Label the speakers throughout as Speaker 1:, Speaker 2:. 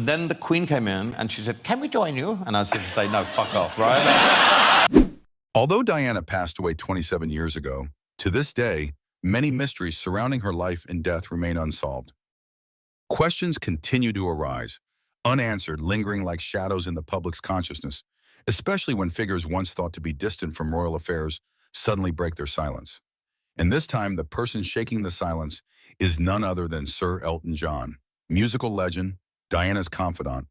Speaker 1: Then the Queen came in and she said, "Can we join you?" And I said to say, "No, fuck off," right?
Speaker 2: Although Diana passed away 27 years ago, to this day, many mysteries surrounding her life and death remain unsolved. Questions continue to arise, unanswered, lingering like shadows in the public's consciousness, especially when figures once thought to be distant from royal affairs suddenly break their silence. And this time, the person shaking the silence is none other than Sir Elton John, musical legend, Diana's confidant,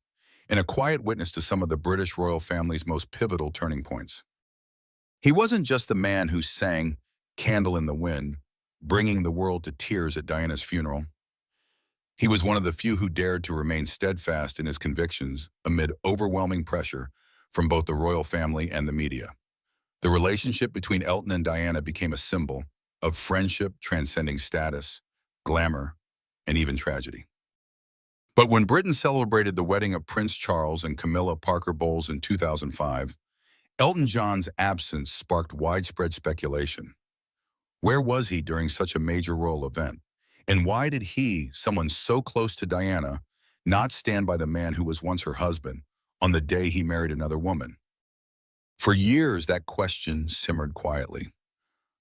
Speaker 2: and a quiet witness to some of the British royal family's most pivotal turning points. He wasn't just the man who sang Candle in the Wind, bringing the world to tears at Diana's funeral. He was one of the few who dared to remain steadfast in his convictions amid overwhelming pressure from both the royal family and the media. The relationship between Elton and Diana became a symbol of friendship transcending status, glamour, and even tragedy. But when Britain celebrated the wedding of Prince Charles and Camilla Parker Bowles in 2005, Elton John's absence sparked widespread speculation. Where was he during such a major royal event? And why did he, someone so close to Diana, not stand by the man who was once her husband on the day he married another woman? For years, that question simmered quietly,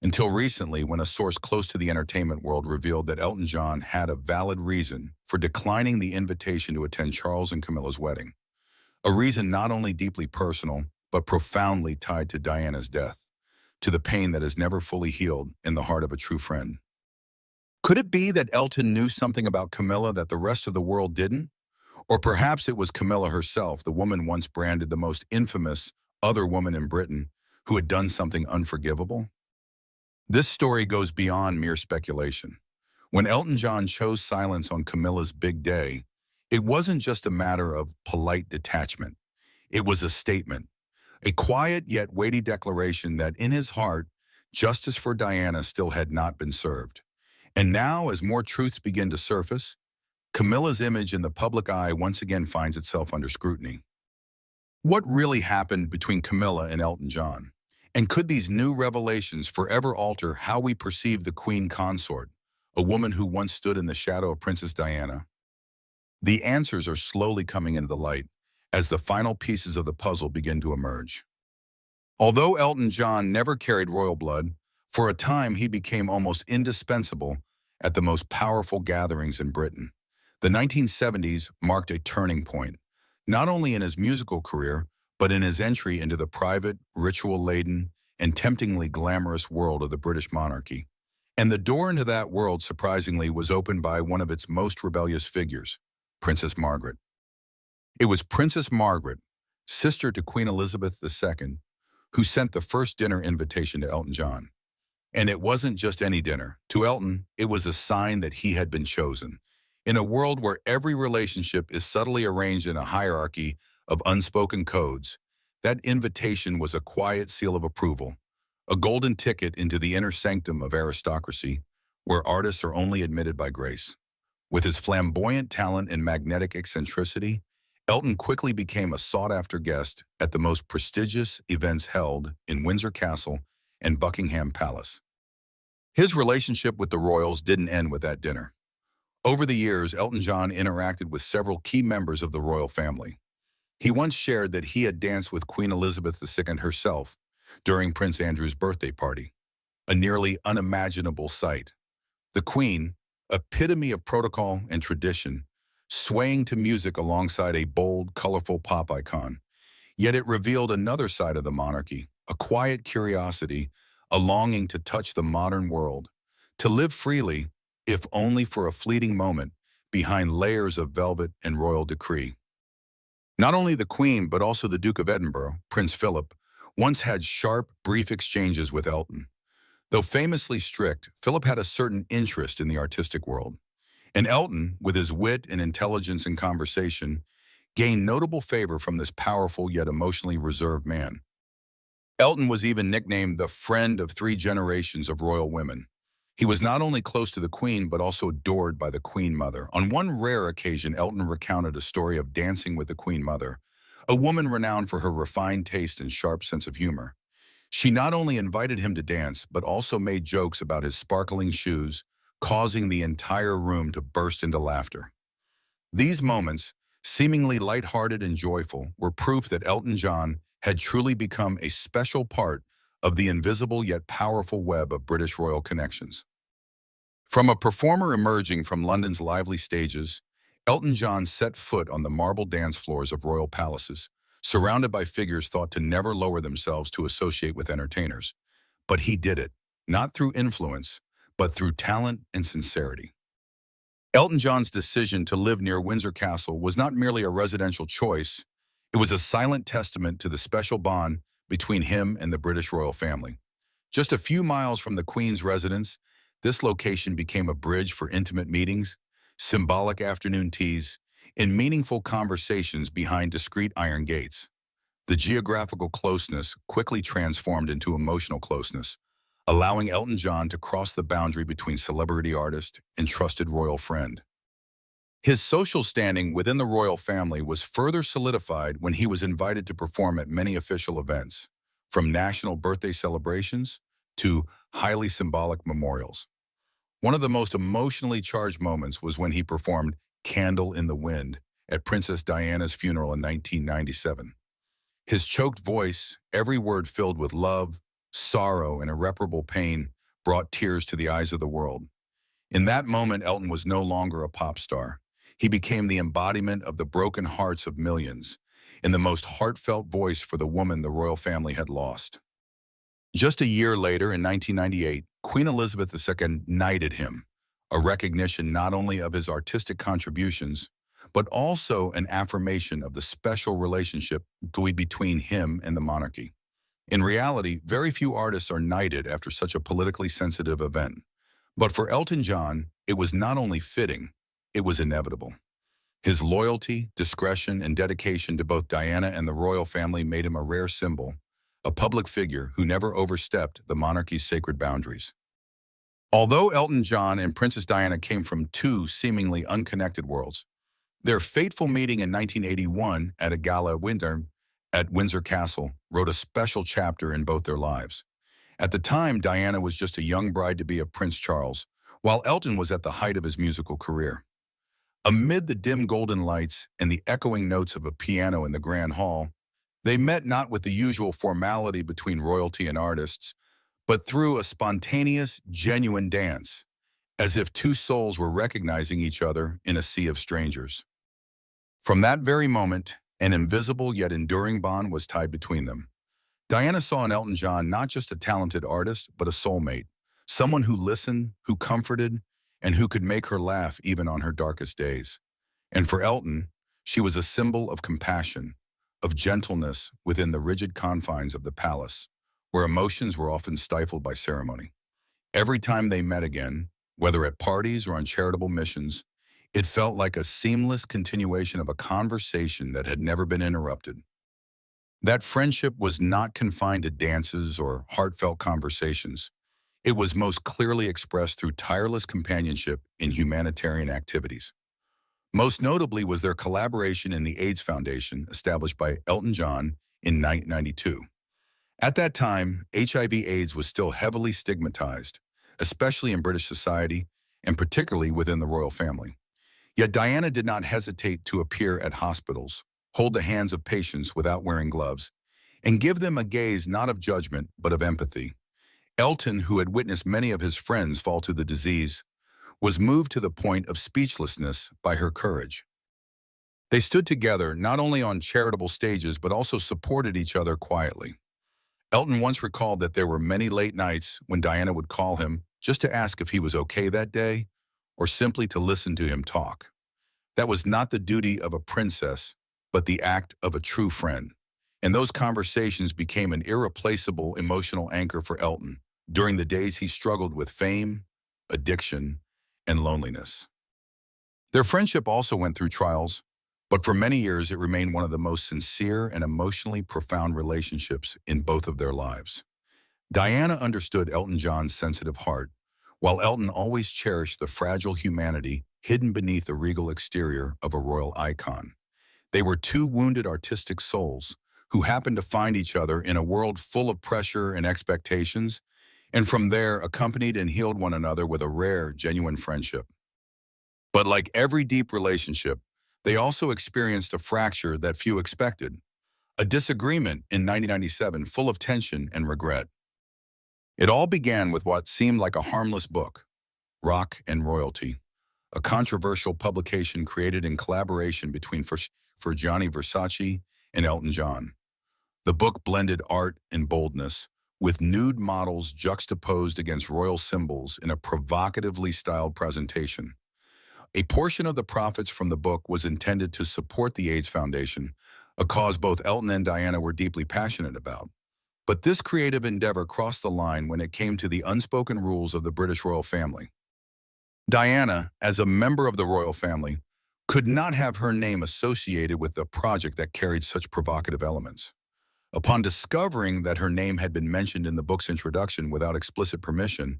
Speaker 2: until recently when a source close to the entertainment world revealed that Elton John had a valid reason for declining the invitation to attend Charles and Camilla's wedding. A reason not only deeply personal, but profoundly tied to Diana's death, to the pain that is never fully healed in the heart of a true friend. Could it be that Elton knew something about Camilla that the rest of the world didn't? Or perhaps it was Camilla herself, the woman once branded the most infamous other woman in Britain, who had done something unforgivable? This story goes beyond mere speculation. When Elton John chose silence on Camilla's big day, it wasn't just a matter of polite detachment. It was a statement, a quiet yet weighty declaration that in his heart, justice for Diana still had not been served. And now, as more truths begin to surface, Camilla's image in the public eye once again finds itself under scrutiny. What really happened between Camilla and Elton John? And could these new revelations forever alter how we perceive the Queen Consort, a woman who once stood in the shadow of Princess Diana? The answers are slowly coming into the light as the final pieces of the puzzle begin to emerge. Although Elton John never carried royal blood, for a time he became almost indispensable at the most powerful gatherings in Britain. The 1970s marked a turning point, not only in his musical career, but in his entry into the private, ritual-laden, and temptingly glamorous world of the British monarchy. And the door into that world, surprisingly, was opened by one of its most rebellious figures, Princess Margaret. It was Princess Margaret, sister to Queen Elizabeth II, who sent the first dinner invitation to Elton John. And it wasn't just any dinner. To Elton, it was a sign that he had been chosen. In a world where every relationship is subtly arranged in a hierarchy of unspoken codes, that invitation was a quiet seal of approval, a golden ticket into the inner sanctum of aristocracy, where artists are only admitted by grace. With his flamboyant talent and magnetic eccentricity, Elton quickly became a sought-after guest at the most prestigious events held in Windsor Castle and Buckingham Palace. His relationship with the royals didn't end with that dinner. Over the years, Elton John interacted with several key members of the royal family. He once shared that he had danced with Queen Elizabeth II herself during Prince Andrew's birthday party, a nearly unimaginable sight. The Queen, epitome of protocol and tradition, swaying to music alongside a bold, colorful pop icon. Yet it revealed another side of the monarchy, a quiet curiosity, a longing to touch the modern world, to live freely, if only for a fleeting moment, behind layers of velvet and royal decree. Not only the Queen, but also the Duke of Edinburgh, Prince Philip, once had sharp, brief exchanges with Elton. Though famously strict, Philip had a certain interest in the artistic world. And Elton, with his wit and intelligence in conversation, gained notable favor from this powerful yet emotionally reserved man. Elton was even nicknamed the friend of three generations of royal women. He was not only close to the Queen, but also adored by the Queen Mother. On one rare occasion, Elton recounted a story of dancing with the Queen Mother, a woman renowned for her refined taste and sharp sense of humor. She not only invited him to dance, but also made jokes about his sparkling shoes, causing the entire room to burst into laughter. These moments, seemingly lighthearted and joyful, were proof that Elton John had truly become a special part of the invisible yet powerful web of British royal connections. From a performer emerging from London's lively stages, Elton John set foot on the marble dance floors of royal palaces, surrounded by figures thought to never lower themselves to associate with entertainers. But he did it, not through influence, but through talent and sincerity. Elton John's decision to live near Windsor Castle was not merely a residential choice, it was a silent testament to the special bond between him and the British royal family. Just a few miles from the Queen's residence, this location became a bridge for intimate meetings, symbolic afternoon teas, and meaningful conversations behind discreet iron gates. The geographical closeness quickly transformed into emotional closeness, allowing Elton John to cross the boundary between celebrity artist and trusted royal friend. His social standing within the royal family was further solidified when he was invited to perform at many official events, from national birthday celebrations to highly symbolic memorials. One of the most emotionally charged moments was when he performed Candle in the Wind at Princess Diana's funeral in 1997. His choked voice, every word filled with love, sorrow, and irreparable pain, brought tears to the eyes of the world. In that moment, Elton was no longer a pop star. He became the embodiment of the broken hearts of millions, and the most heartfelt voice for the woman the royal family had lost. Just a year later, in 1998, Queen Elizabeth II knighted him, a recognition not only of his artistic contributions, but also an affirmation of the special relationship between him and the monarchy. In reality, very few artists are knighted after such a politically sensitive event. But for Elton John, it was not only fitting, it was inevitable. His loyalty, discretion, and dedication to both Diana and the royal family made him a rare symbol, a public figure who never overstepped the monarchy's sacred boundaries. Although Elton John and Princess Diana came from two seemingly unconnected worlds, their fateful meeting in 1981 at a gala at Windsor Castle wrote a special chapter in both their lives. At the time, Diana was just a young bride-to-be of Prince Charles, while Elton was at the height of his musical career. Amid the dim golden lights and the echoing notes of a piano in the Grand Hall, they met not with the usual formality between royalty and artists, but through a spontaneous, genuine dance, as if two souls were recognizing each other in a sea of strangers. From that very moment, an invisible yet enduring bond was tied between them. Diana saw in Elton John not just a talented artist, but a soulmate, someone who listened, who comforted, and who could make her laugh even on her darkest days. And for Elton, she was a symbol of compassion, of gentleness within the rigid confines of the palace, where emotions were often stifled by ceremony. Every time they met again, whether at parties or on charitable missions, it felt like a seamless continuation of a conversation that had never been interrupted. That friendship was not confined to dances or heartfelt conversations. It was most clearly expressed through tireless companionship in humanitarian activities. Most notably was their collaboration in the AIDS Foundation, established by Elton John in 1992. At that time, HIV/AIDS was still heavily stigmatized, especially in British society and particularly within the royal family. Yet Diana did not hesitate to appear at hospitals, hold the hands of patients without wearing gloves, and give them a gaze not of judgment but of empathy. Elton, who had witnessed many of his friends fall to the disease, was moved to the point of speechlessness by her courage. They stood together not only on charitable stages but also supported each other quietly. Elton once recalled that there were many late nights when Diana would call him just to ask if he was okay that day or simply to listen to him talk. That was not the duty of a princess, but the act of a true friend. And those conversations became an irreplaceable emotional anchor for Elton during the days he struggled with fame, addiction, and loneliness. Their friendship also went through trials, but for many years it remained one of the most sincere and emotionally profound relationships in both of their lives. Diana understood Elton John's sensitive heart, while Elton always cherished the fragile humanity hidden beneath the regal exterior of a royal icon. They were two wounded artistic souls who happened to find each other in a world full of pressure and expectations, and from there accompanied and healed one another with a rare, genuine friendship. But like every deep relationship, They also experienced a fracture that few expected, a disagreement in 1997 full of tension and regret. It all began with what seemed like a harmless book, Rock and Royalty, a controversial publication created in collaboration between Gianni Versace and Elton John. The book blended art and boldness, with nude models juxtaposed against royal symbols in a provocatively styled presentation. A portion of the profits from the book was intended to support the AIDS Foundation, a cause both Elton and Diana were deeply passionate about. But this creative endeavor crossed the line when it came to the unspoken rules of the British royal family. Diana, as a member of the royal family, could not have her name associated with a project that carried such provocative elements. Upon discovering that her name had been mentioned in the book's introduction without explicit permission,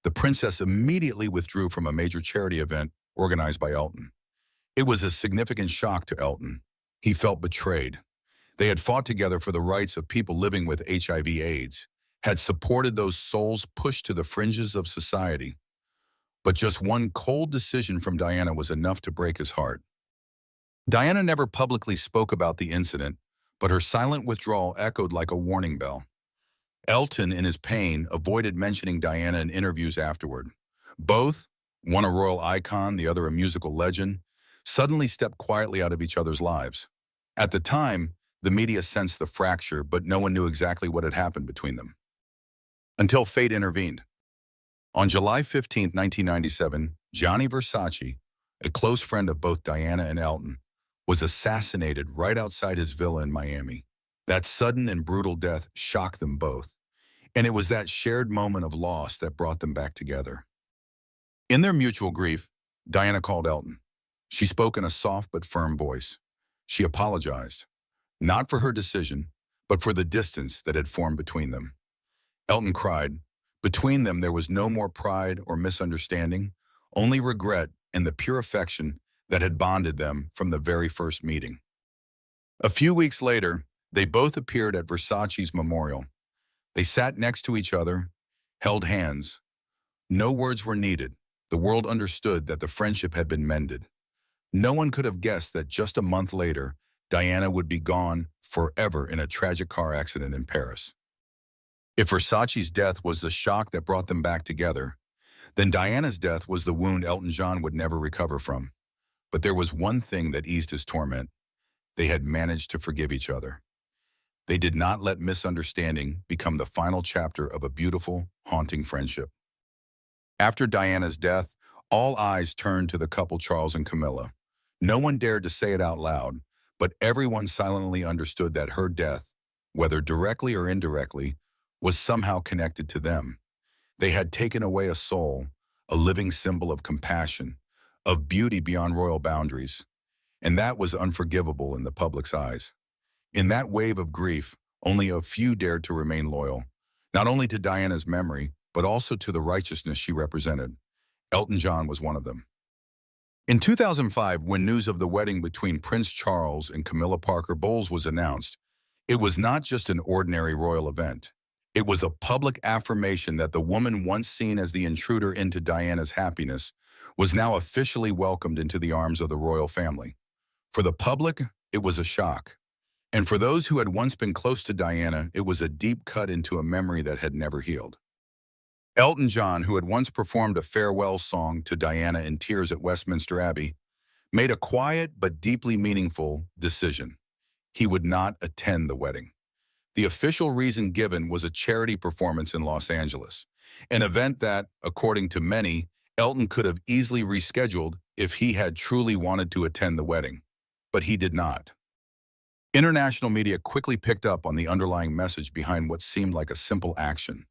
Speaker 2: the princess immediately withdrew from a major charity event organized by Elton. It was a significant shock to Elton. He felt betrayed. They had fought together for the rights of people living with HIV/AIDS, had supported those souls pushed to the fringes of society. But just one cold decision from Diana was enough to break his heart. Diana never publicly spoke about the incident, but her silent withdrawal echoed like a warning bell. Elton, in his pain, avoided mentioning Diana in interviews afterward. Both, one a royal icon, the other a musical legend, suddenly stepped quietly out of each other's lives. At the time, the media sensed the fracture, but no one knew exactly what had happened between them. Until fate intervened. On July 15, 1997, Gianni Versace, a close friend of both Diana and Elton, was assassinated right outside his villa in Miami. That sudden and brutal death shocked them both, and it was that shared moment of loss that brought them back together. In their mutual grief, Diana called Elton. She spoke in a soft but firm voice. She apologized, not for her decision, but for the distance that had formed between them. Elton cried. Between them, there was no more pride or misunderstanding, only regret and the pure affection that had bonded them from the very first meeting. A few weeks later, they both appeared at Versace's memorial. They sat next to each other, held hands. No words were needed. The world understood that the friendship had been mended. No one could have guessed that just a month later, Diana would be gone forever in a tragic car accident in Paris. If Versace's death was the shock that brought them back together, then Diana's death was the wound Elton John would never recover from. But there was one thing that eased his torment. They had managed to forgive each other. They did not let misunderstanding become the final chapter of a beautiful, haunting friendship. After Diana's death, all eyes turned to the couple Charles and Camilla. No one dared to say it out loud, but everyone silently understood that her death, whether directly or indirectly, was somehow connected to them. They had taken away a soul, a living symbol of compassion, of beauty beyond royal boundaries, and that was unforgivable in the public's eyes. In that wave of grief, only a few dared to remain loyal, not only to Diana's memory, but also to the righteousness she represented. Elton John was one of them. In 2005, when news of the wedding between Prince Charles and Camilla Parker Bowles was announced, it was not just an ordinary royal event. It was a public affirmation that the woman once seen as the intruder into Diana's happiness was now officially welcomed into the arms of the royal family. For the public, it was a shock. And for those who had once been close to Diana, it was a deep cut into a memory that had never healed. Elton John, who had once performed a farewell song to Diana in tears at Westminster Abbey, made a quiet but deeply meaningful decision. He would not attend the wedding. The official reason given was a charity performance in Los Angeles, an event that, according to many, Elton could have easily rescheduled if he had truly wanted to attend the wedding. But he did not. International media quickly picked up on the underlying message behind what seemed like a simple action.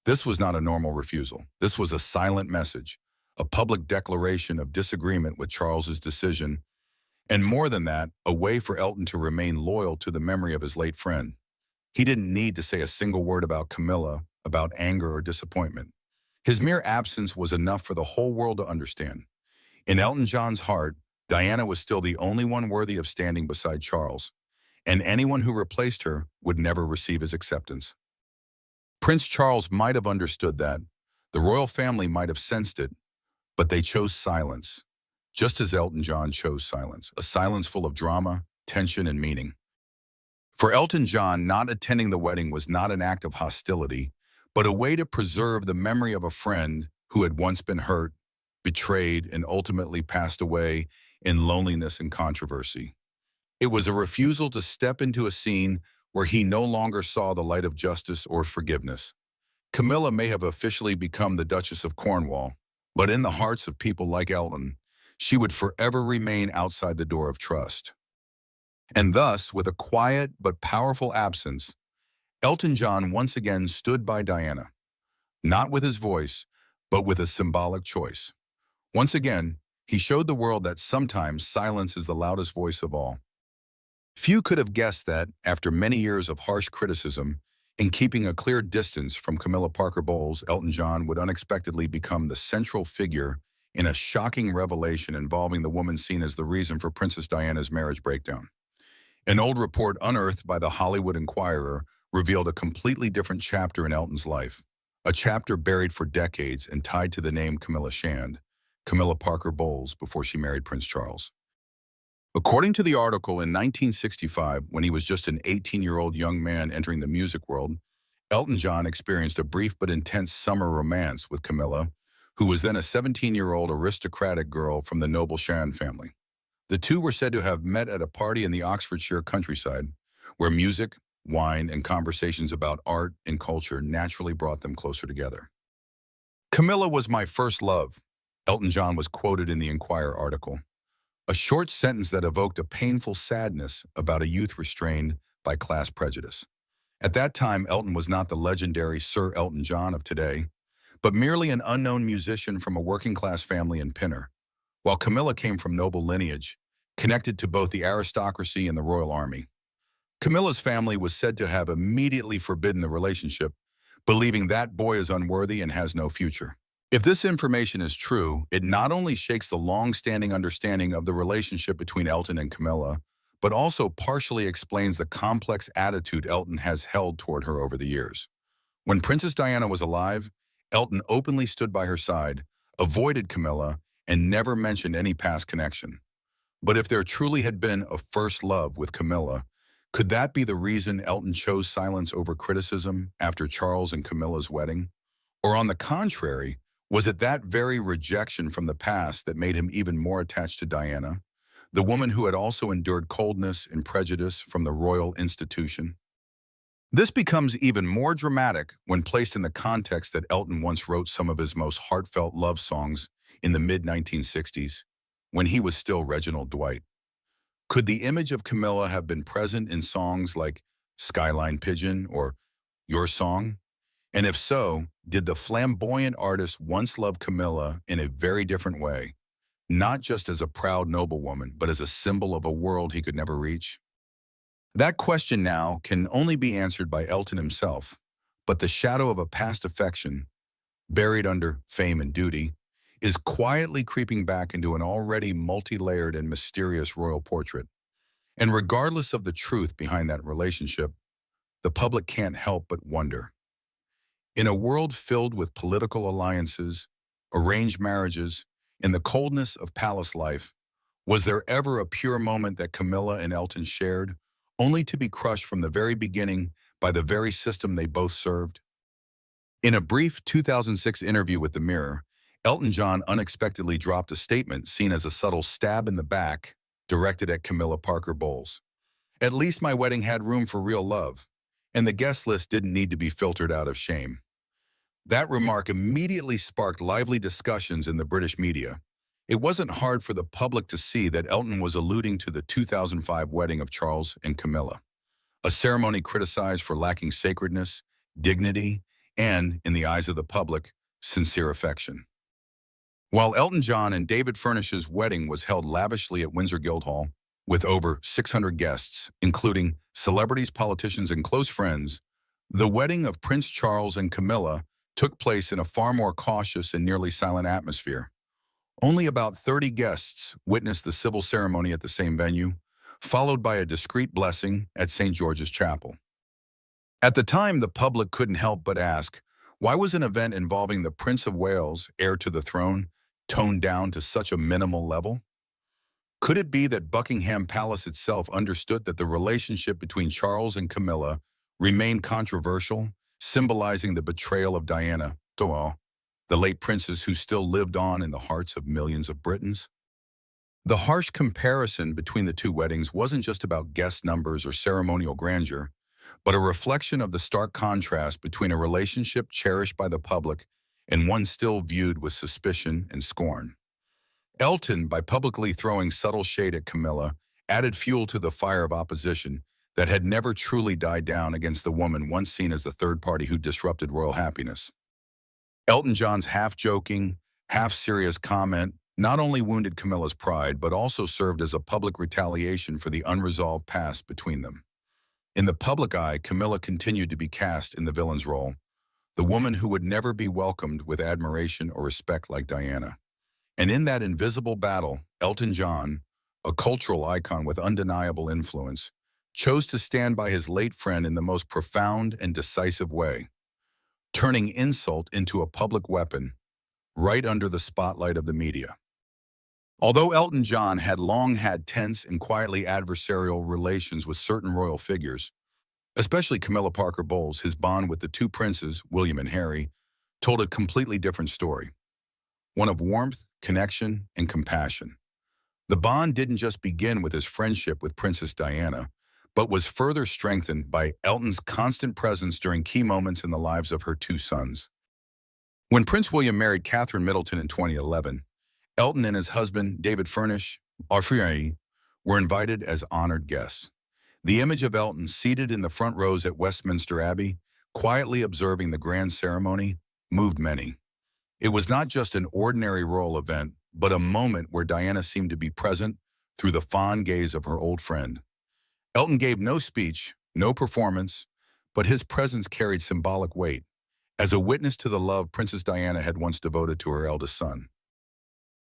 Speaker 2: This was not a normal refusal. This was a silent message, a public declaration of disagreement with Charles's decision, and more than that, a way for Elton to remain loyal to the memory of his late friend. He didn't need to say a single word about Camilla, about anger or disappointment. His mere absence was enough for the whole world to understand. In Elton John's heart, Diana was still the only one worthy of standing beside Charles, and anyone who replaced her would never receive his acceptance. Prince Charles might have understood that. The royal family might have sensed it, but they chose silence. just as Elton John chose silence, a silence full of drama, tension, and meaning. For Elton John, not attending the wedding was not an act of hostility, but a way to preserve the memory of a friend who had once been hurt, betrayed, and ultimately passed away in loneliness and controversy. It was a refusal to step into a scene where he no longer saw the light of justice or forgiveness. Camilla may have officially become the Duchess of Cornwall, but in the hearts of people like Elton, she would forever remain outside the door of trust. And thus, with a quiet but powerful absence, Elton John once again stood by Diana, not with his voice, but with a symbolic choice. Once again, he showed the world that sometimes silence is the loudest voice of all. Few could have guessed that, after many years of harsh criticism, in keeping a clear distance from Camilla Parker Bowles, Elton John would unexpectedly become the central figure in a shocking revelation involving the woman seen as the reason for Princess Diana's marriage breakdown. An old report unearthed by the Hollywood Inquirer revealed a completely different chapter in Elton's life, a chapter buried for decades and tied to the name Camilla Shand, Camilla Parker Bowles, before she married Prince Charles. According to the article, in 1965, when he was just an 18-year-old young man entering the music world, Elton John experienced a brief but intense summer romance with Camilla, who was then a 17-year-old aristocratic girl from the noble Shand family. The two were said to have met at a party in the Oxfordshire countryside, where music, wine, and conversations about art and culture naturally brought them closer together. "Camilla was my first love," Elton John was quoted in the Inquirer article, a short sentence that evoked a painful sadness about a youth restrained by class prejudice. At that time, Elton was not the legendary Sir Elton John of today, but merely an unknown musician from a working-class family in Pinner, while Camilla came from noble lineage, connected to both the aristocracy and the royal army. Camilla's family was said to have immediately forbidden the relationship, believing that boy is unworthy and has no future. If this information is true, it not only shakes the long-standing understanding of the relationship between Elton and Camilla, but also partially explains the complex attitude Elton has held toward her over the years. When Princess Diana was alive, Elton openly stood by her side, avoided Camilla, and never mentioned any past connection. But if there truly had been a first love with Camilla, could that be the reason Elton chose silence over criticism after Charles and Camilla's wedding? Or on the contrary, was it that very rejection from the past that made him even more attached to Diana, the woman who had also endured coldness and prejudice from the royal institution? This becomes even more dramatic when placed in the context that Elton once wrote some of his most heartfelt love songs in the mid-1960s, when he was still Reginald Dwight. Could the image of Camilla have been present in songs like Skyline Pigeon or Your Song? And if so, did the flamboyant artist once love Camilla in a very different way, not just as a proud noblewoman, but as a symbol of a world he could never reach? That question now can only be answered by Elton himself, but the shadow of a past affection, buried under fame and duty, is quietly creeping back into an already multi-layered and mysterious royal portrait. And regardless of the truth behind that relationship, the public can't help but wonder. In a world filled with political alliances, arranged marriages, and the coldness of palace life, was there ever a pure moment that Camilla and Elton shared, only to be crushed from the very beginning by the very system they both served? In a brief 2006 interview with The Mirror, Elton John unexpectedly dropped a statement seen as a subtle stab in the back directed at Camilla Parker Bowles. "At least my wedding had room for real love, and the guest list didn't need to be filtered out of shame." That remark immediately sparked lively discussions in the British media. It wasn't hard for the public to see that Elton was alluding to the 2005 wedding of Charles and Camilla, a ceremony criticized for lacking sacredness, dignity, and, in the eyes of the public, sincere affection. While Elton John and David Furnish's wedding was held lavishly at Windsor Guildhall, with over 600 guests, including celebrities, politicians, and close friends, the wedding of Prince Charles and Camilla took place in a far more cautious and nearly silent atmosphere. Only about 30 guests witnessed the civil ceremony at the same venue, followed by a discreet blessing at St. George's Chapel. At the time, the public couldn't help but ask, why was an event involving the Prince of Wales, heir to the throne, toned down to such a minimal level? Could it be that Buckingham Palace itself understood that the relationship between Charles and Camilla remained controversial, symbolizing the betrayal of Diana, the late princess who still lived on in the hearts of millions of Britons? The harsh comparison between the two weddings wasn't just about guest numbers or ceremonial grandeur, but a reflection of the stark contrast between a relationship cherished by the public and one still viewed with suspicion and scorn. Elton, by publicly throwing subtle shade at Camilla, added fuel to the fire of opposition that had never truly died down against the woman once seen as the third party who disrupted royal happiness. Elton John's half-joking, half-serious comment not only wounded Camilla's pride, but also served as a public retaliation for the unresolved past between them. In the public eye, Camilla continued to be cast in the villain's role, the woman who would never be welcomed with admiration or respect like Diana. And in that invisible battle, Elton John, a cultural icon with undeniable influence, chose to stand by his late friend in the most profound and decisive way, turning insult into a public weapon right under the spotlight of the media. Although Elton John had long had tense and quietly adversarial relations with certain royal figures, especially Camilla Parker Bowles, his bond with the two princes, William and Harry, told a completely different story, one of warmth, connection, and compassion. The bond didn't just begin with his friendship with Princess Diana, but was further strengthened by Elton's constant presence during key moments in the lives of her two sons. When Prince William married Catherine Middleton in 2011, Elton and his husband, David Furnish, were invited as honored guests. The image of Elton seated in the front rows at Westminster Abbey, quietly observing the grand ceremony, moved many. It was not just an ordinary royal event, but a moment where Diana seemed to be present through the fond gaze of her old friend. Elton gave no speech, no performance, but his presence carried symbolic weight, as a witness to the love Princess Diana had once devoted to her eldest son.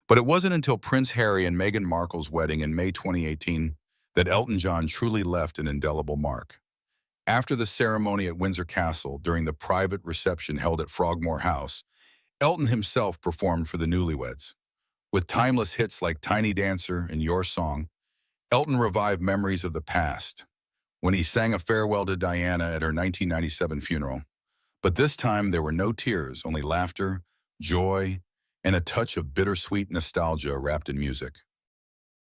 Speaker 2: But it wasn't until Prince Harry and Meghan Markle's wedding in May 2018 that Elton John truly left an indelible mark. After the ceremony at Windsor Castle, during the private reception held at Frogmore House, Elton himself performed for the newlyweds. With timeless hits like Tiny Dancer and Your Song, Elton revived memories of the past, when he sang a farewell to Diana at her 1997 funeral. But this time there were no tears, only laughter, joy, and a touch of bittersweet nostalgia wrapped in music.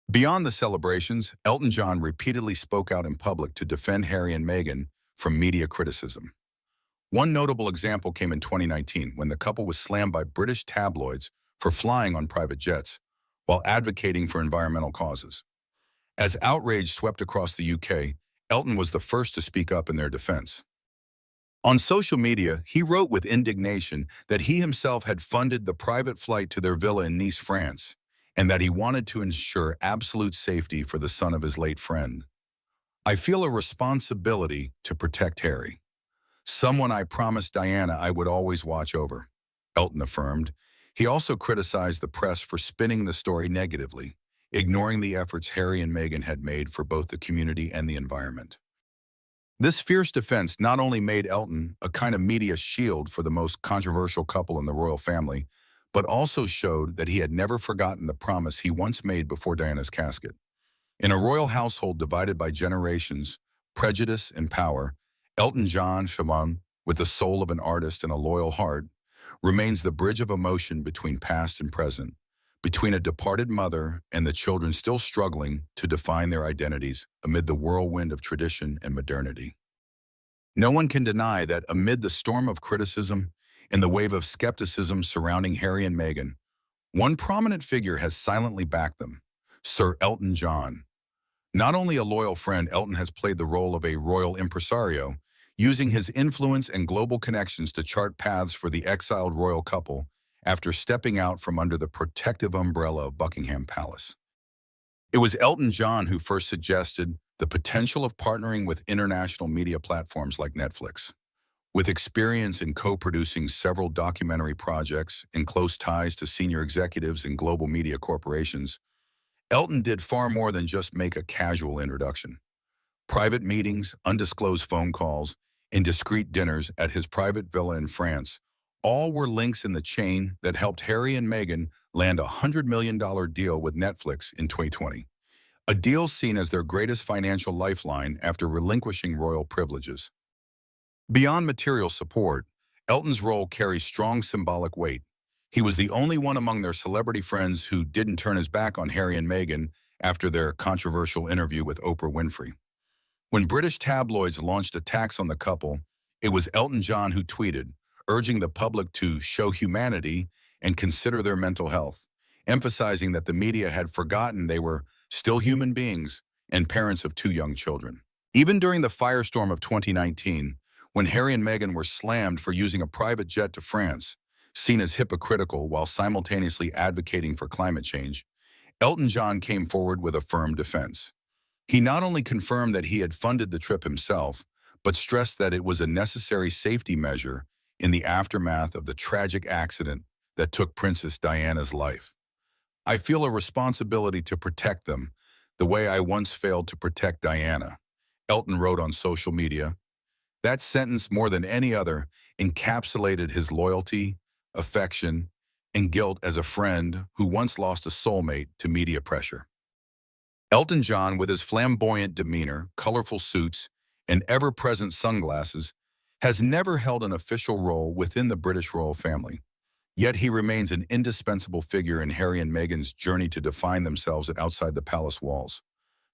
Speaker 2: Beyond the celebrations, Elton John repeatedly spoke out in public to defend Harry and Meghan from media criticism. One notable example came in 2019 when the couple was slammed by British tabloids for flying on private jets while advocating for environmental causes. As outrage swept across the UK, Elton was the first to speak up in their defense. On social media, he wrote with indignation that he himself had funded the private flight to their villa in Nice, France, and that he wanted to ensure absolute safety for the son of his late friend. "I feel a responsibility to protect Harry, someone I promised Diana I would always watch over," Elton affirmed. He also criticized the press for spinning the story negatively, ignoring the efforts Harry and Meghan had made for both the community and the environment. This fierce defense not only made Elton a kind of media shield for the most controversial couple in the royal family, but also showed that he had never forgotten the promise he once made before Diana's casket. In a royal household divided by generations, prejudice, and power, Elton John, with the soul of an artist and a loyal heart, remains the bridge of emotion between past and present, between a departed mother and the children still struggling to define their identities amid the whirlwind of tradition and modernity. No one can deny that amid the storm of criticism and the wave of skepticism surrounding Harry and Meghan, one prominent figure has silently backed them, Sir Elton John. Not only a loyal friend, Elton has played the role of a royal impresario, using his influence and global connections to chart paths for the exiled royal couple after stepping out from under the protective umbrella of Buckingham Palace. It was Elton John who first suggested the potential of partnering with international media platforms like Netflix. With experience in co-producing several documentary projects and close ties to senior executives in global media corporations, Elton did far more than just make a casual introduction. Private meetings, undisclosed phone calls, and discreet dinners at his private villa in France all were links in the chain that helped Harry and Meghan land a $100 million deal with Netflix in 2020. a deal seen as their greatest financial lifeline after relinquishing royal privileges. Beyond material support, Elton's role carries strong symbolic weight. He was the only one among their celebrity friends who didn't turn his back on Harry and Meghan after their controversial interview with Oprah Winfrey. When British tabloids launched attacks on the couple, it was Elton John who tweeted, urging the public to show humanity and consider their mental health, emphasizing that the media had forgotten they were still human beings and parents of two young children. Even during the firestorm of 2019, when Harry and Meghan were slammed for using a private jet to France, seen as hypocritical while simultaneously advocating for climate change, Elton John came forward with a firm defense. He not only confirmed that he had funded the trip himself, but stressed that it was a necessary safety measure in the aftermath of the tragic accident that took Princess Diana's life. "I feel a responsibility to protect them, the way I once failed to protect Diana," Elton wrote on social media. That sentence, more than any other, encapsulated his loyalty, affection, and guilt as a friend who once lost a soulmate to media pressure. Elton John, with his flamboyant demeanor, colorful suits, and ever-present sunglasses, has never held an official role within the British royal family. Yet he remains an indispensable figure in Harry and Meghan's journey to define themselves outside the palace walls.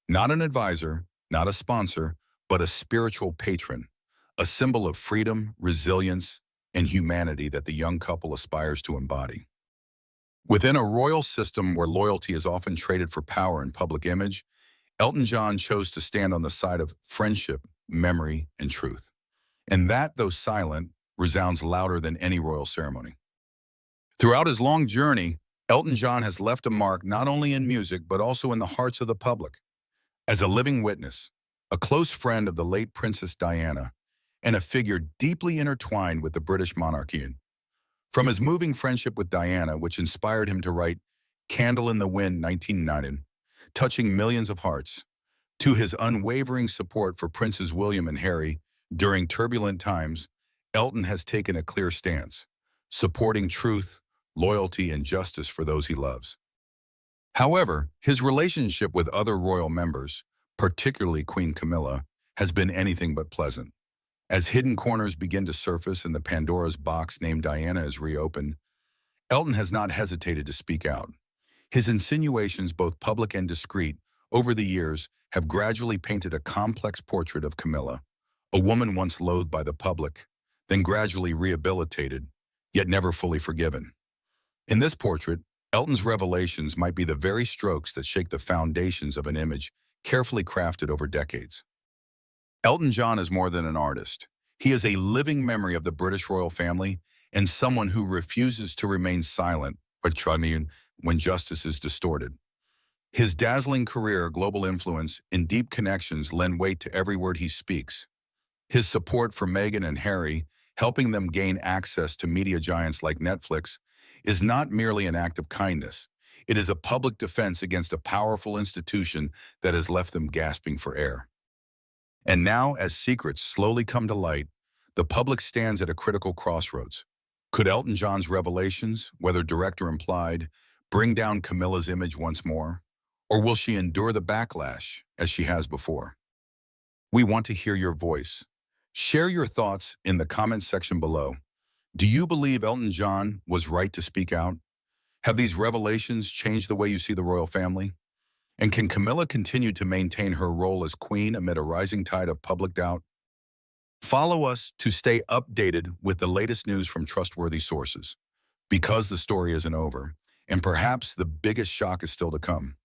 Speaker 2: Not an advisor, not a sponsor, but a spiritual patron, a symbol of freedom, resilience, and humanity that the young couple aspires to embody. Within a royal system where loyalty is often traded for power and public image, Elton John chose to stand on the side of friendship, memory, and truth. And that, though silent, resounds louder than any royal ceremony. Throughout his long journey, Elton John has left a mark not only in music but also in the hearts of the public. As a living witness, a close friend of the late Princess Diana, and a figure deeply intertwined with the British monarchy. From his moving friendship with Diana, which inspired him to write Candle in the Wind 1990, touching millions of hearts, to his unwavering support for Princes William and Harry during turbulent times, Elton has taken a clear stance, supporting truth, loyalty, and justice for those he loves. However, his relationship with other royal members, particularly Queen Camilla, has been anything but pleasant. As hidden corners begin to surface and the Pandora's box named Diana is reopened, Elton has not hesitated to speak out. His insinuations, both public and discreet, over the years have gradually painted a complex portrait of Camilla, a woman once loathed by the public, then gradually rehabilitated, yet never fully forgiven. In this portrait, Elton's revelations might be the very strokes that shake the foundations of an image carefully crafted over decades. Elton John is more than an artist. He is a living memory of the British royal family and someone who refuses to remain silent when justice is distorted. His dazzling career, global influence, and deep connections lend weight to every word he speaks. His support for Meghan and Harry, helping them gain access to media giants like Netflix, is not merely an act of kindness. It is a public defense against a powerful institution that has left them gasping for air. And now, as secrets slowly come to light, the public stands at a critical crossroads. Could Elton John's revelations, whether direct or implied, bring down Camilla's image once more? Or will she endure the backlash as she has before? We want to hear your voice. Share your thoughts in the comments section below. Do you believe Elton John was right to speak out? Have these revelations changed the way you see the royal family? And can Camilla continue to maintain her role as queen amid a rising tide of public doubt? Follow us to stay updated with the latest news from trustworthy sources, because the story isn't over, and perhaps the biggest shock is still to come.